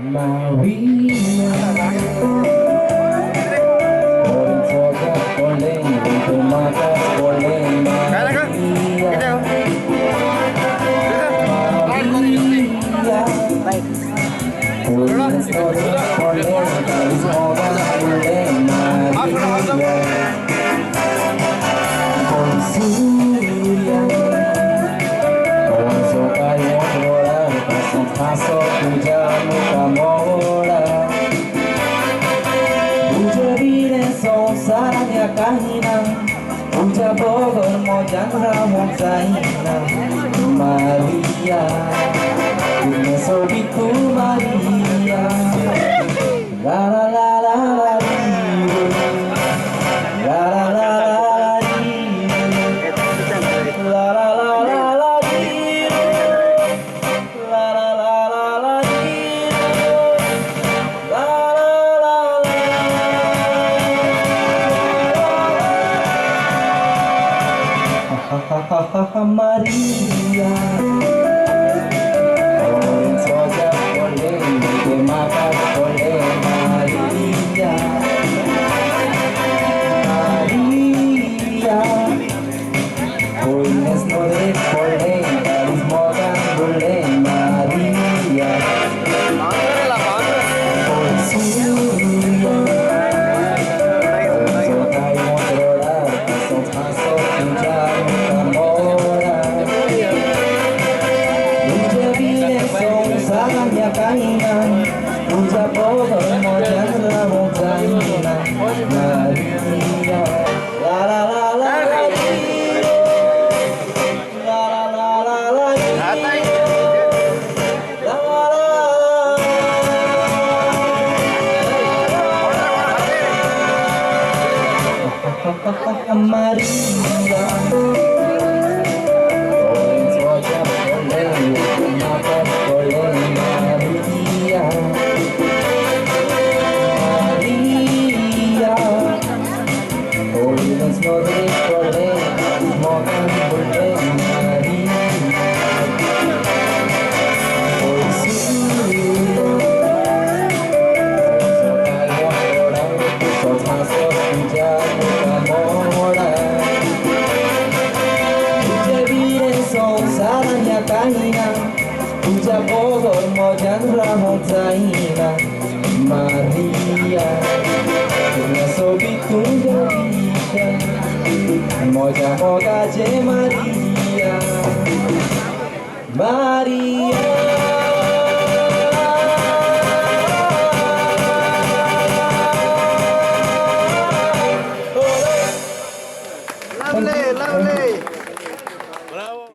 Maria, Orin Soga, Oleng, Tumakas, Oleng, Maria, Orin Soga, Oleng, Tumakas, Oleng, Maria, Con Surya, Con Soga, Yodora, Paso, Paso, Puja, Mukamora, Puja Vire, Son, Saranya, Kahina, Puja Bogor, Mojan, Ramon, Zaina, Maria, Punya Sobiku, Maria, La la la la la, La la la la la, La la la la la, La la la la la, La la la la, Maria, Orin Soga, Oleng, Tumakas, Oleng, Maria, Maria, Holiness, Nodre, Oleng, Karis, Morgan, Oleng, Maria, Con Surya, Con Soga, Yodora, Paso, Paso, Puja, Mukamora, Puja Vire, Son, Saranya, Kahina, Puja Bogor, Mojan, Ramon, Zaina, Maria, La la la la la, La la la la la, La la la, Maria, Orin Soga, Oleng, Tumakas, Oleng, Maria, Maria, Holiness, Nodre, Oleng, Karis, Morgan, Oleng, Maria, Con Surya, Con Soga, Yodora, Paso, Paso, Puja, Mukamora, Puja Vire, Son, Saranya, Kahina, Puja Bogor, Mojan, Ramon, Zaina, Maria, Punya Sobiku, Maria, Moja Moga, Je Maria, Maria.